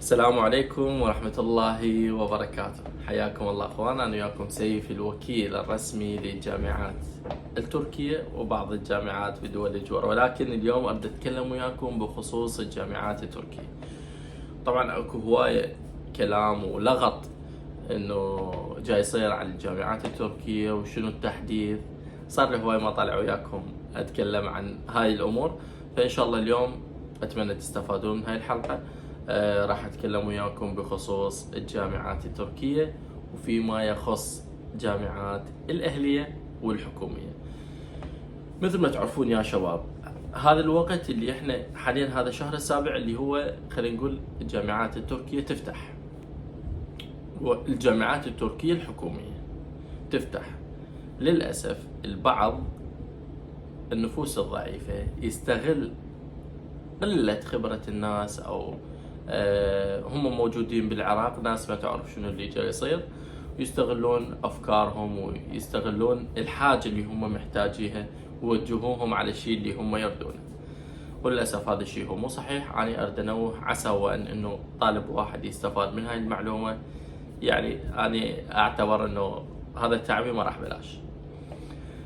السلام عليكم ورحمة الله وبركاته. حياكم الله اخوان، انا وياكم سيف الوكيل الرسمي للجامعات التركية وبعض الجامعات بدول الجوار، ولكن اليوم اريد اتكلم وياكم بخصوص الجامعات التركية. طبعا اكو هواية كلام ولغط انه جاي يصير على الجامعات التركية وشنو التحديث. صار لي هواي ما طالع وياكم اتكلم عن هاي الامور، فان شاء الله اليوم اتمنى تستفادون من هاي الحلقة. راح اتكلم وياكم بخصوص الجامعات التركية وفيما يخص جامعات الاهلية والحكومية. مثل ما تعرفون يا شباب، هذا الوقت اللي احنا حاليا هذا الشهر السابع اللي هو خلينا نقول الجامعات التركية تفتح، والجامعات التركية الحكومية تفتح. للأسف البعض النفوس الضعيفة يستغل قلة خبرة الناس أو هم موجودين بالعراق، ناس ما تعرف شنو اللي جاي يصير، ويستغلون أفكارهم ويستغلون الحاجة اللي هم محتاجيها ويوجهوهم على الشيء اللي هم يردونه. وللأسف هذا الشيء هو مو صحيح. أنا أريد أنوه عسى وأن أنه طالب واحد يستفاد من هاي المعلومة. يعني أنا أعتبر أنه هذا التعبير ما راح بلاش.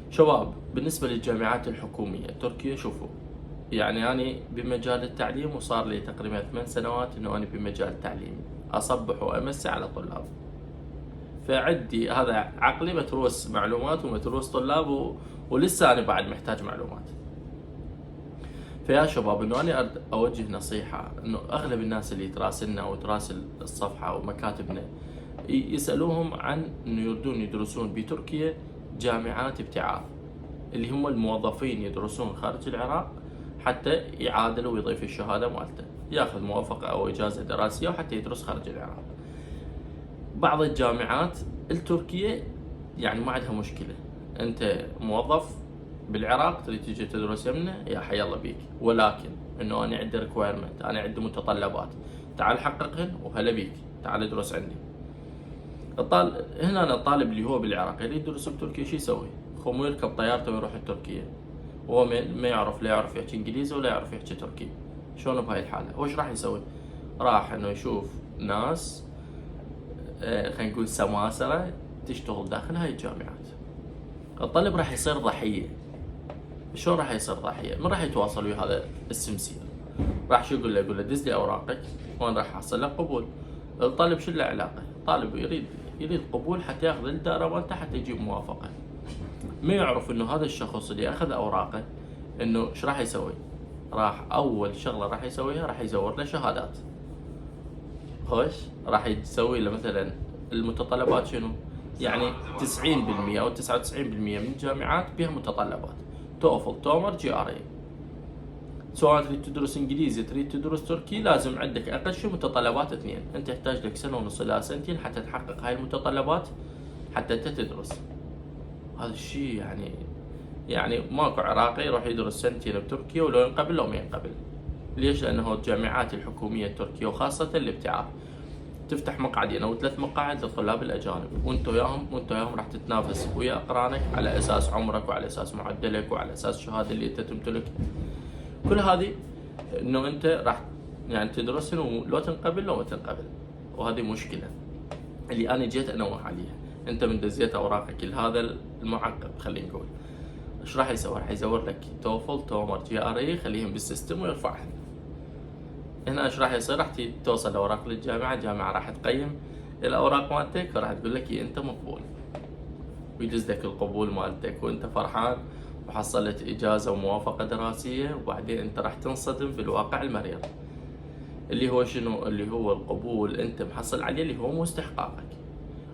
شباب، بالنسبة للجامعات الحكومية التركية، شوفوا يعني أنا بمجال التعليم وصار لي تقريبا 8 سنوات أنه أنا بمجال التعليم أصبح وأمسي على طلاب، فعندي هذا عقلي متروس معلومات ومتروس طلاب ولسه أنا بعد محتاج معلومات. فيا شباب أنه أنا أوجه نصيحة أنه أغلب الناس اللي تراسلنا أو تراسل الصفحة أو مكاتبنا يسألوهم عن أنه يردون يدرسون بتركيا جامعات ابتعاث، اللي هم الموظفين يدرسون خارج العراق حتى يعادلوا ويضيف الشهادة مالته، ياخذ موافقة أو إجازة دراسية وحتى يدرس خارج العراق. بعض الجامعات التركية يعني ما عندها مشكلة، أنت موظف بالعراق تريد تجي تدرس يمنا، يا حي الله بيك، ولكن إنه أنا عندي ريكويرمنت، أنا عندي متطلبات، تعال حققهن وهلا بيك، تعال ادرس عندي. هنا الطالب اللي هو بالعراق اللي يدرس بتركيا شو يسوي؟ مو يركب طيارته ويروح لتركيا وهو ما يعرف، لا يعرف يحكي انجليزي ولا يعرف يحكي تركي. شلون بهاي الحالة؟ وش راح يسوي؟ راح انه يشوف ناس خلينا نقول سماسرة تشتغل داخل هاي الجامعات. الطالب راح يصير ضحية. شلون راح يصير ضحية؟ من راح يتواصل ويا هذا السمسير؟ راح شو يقول له؟ يقول له دز لي اوراقك وين راح احصل لك قبول. الطالب شو له علاقة؟ الطالب يريد قبول حتى ياخذ الدائرة مالته حتى يجيب موافقة. ما يعرف انه هذا الشخص اللي اخذ اوراقه انه ايش راح يسوي؟ راح اول شغله راح يسويها راح يزور له شهادات. خوش راح يسوي له مثلا المتطلبات شنو؟ يعني 90% او 99% من الجامعات بها متطلبات توفل تومر جي ار اي. سواء تريد تدرس انجليزي تريد تدرس تركي، لازم عندك اقل شيء متطلبات 2. انت تحتاج لك سنه ونص الى سنتين حتى تحقق هاي المتطلبات حتى انت تدرس. هذا الشيء يعني ماكو عراقي يروح يدرس سنتين بتركيا ولو ينقبل لو ما ينقبل. ليش؟ لانه الجامعات الحكوميه التركيه وخاصه الابتعاث تفتح مقعدين او 3 مقاعد للطلاب الاجانب، وانت وياهم راح تتنافس ويا اقرانك على اساس عمرك وعلى اساس معدلك وعلى اساس الشهاده اللي انت تمتلكها. كل هذه انه انت راح يعني تدرسن ولو تنقبل لو ما تنقبل، وهذه مشكله اللي انا جيت انوه عليها. انت من دزيت اوراقك لهذا المعقد خلينا نقول، ايش راح يسوي؟ راح يزور لك توفل تومر جي ار اي يخليهم بالسيستم ويرفعهم. هنا ايش راح يصير؟ راح توصل الاوراق للجامعه، الجامعه راح تقيم الاوراق مالتك وراح تقول لك انت مقبول، ويدز لك القبول مالتك وانت فرحان وحصلت اجازه وموافقه دراسيه. وبعدين انت راح تنصدم بالواقع المرير اللي هو شنو؟ اللي هو القبول انت محصل عليه اللي هو مو استحقاقك.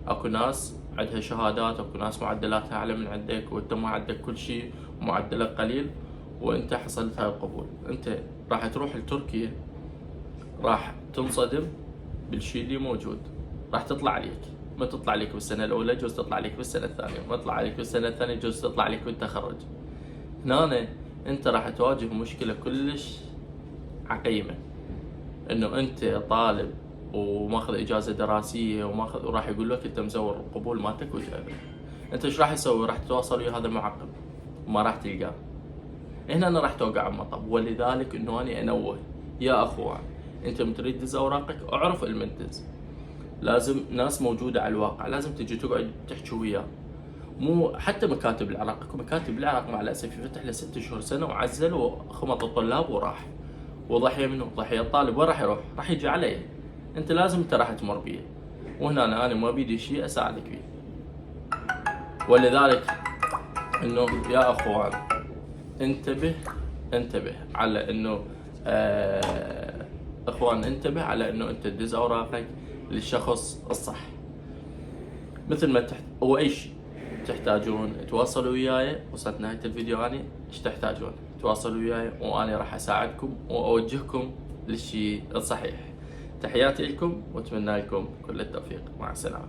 اكو ناس عندها شهادات، اكو ناس معدلاتها اعلى من عندك وانت ما عندك كل شيء ومعدلك قليل وانت حصلت هاي القبول. انت راح تروح لتركيا راح تنصدم بالشيء اللي موجود، راح تطلع عليك. ما تطلع عليك بالسنه الاولى، جوز تطلع عليك بالسنه الثانيه، ما تطلع عليك بالسنه الثانيه، جوز تطلع عليك بالتخرج. هنا انت راح تواجه مشكله كلش عقيمه، انه انت طالب وماخذ اجازه دراسيه وراح يقول لك انت مزور القبول مالتك وتقابل. انت ايش راح يسوي؟ راح تتواصل ويا هذا المعقب وما راح تلقاه. هنا انا راح توقع المطب. ولذلك انه انا انوه يا اخوان، انت من تريد تدز اوراقك اعرف المن تدز. لازم ناس موجوده على الواقع، لازم تجي تقعد تحكي وياه. مو حتى مكاتب العراق، اكو مكاتب العراق مع الاسف يفتح له 6 شهور سنه وعزل وخمط الطلاب وراح، وضحيه منه ضحيه الطالب. وين راح يروح؟ راح يجي علي. انت لازم انت راح تمر بيه، وهنا انا ما بيدي شيء اساعدك فيه. ولذلك انه يا اخوان انتبه على انه اخوان انتبه على انه انت تدز اوراقك للشخص الصح. مثل ما او اي شيء تحتاجون تواصلوا وياي. وصلت نهاية الفيديو، اني ايش تحتاجون تواصلوا وياي وانا راح اساعدكم واوجهكم للشيء الصحيح. تحياتي لكم واتمنى لكم كل التوفيق. مع السلامة.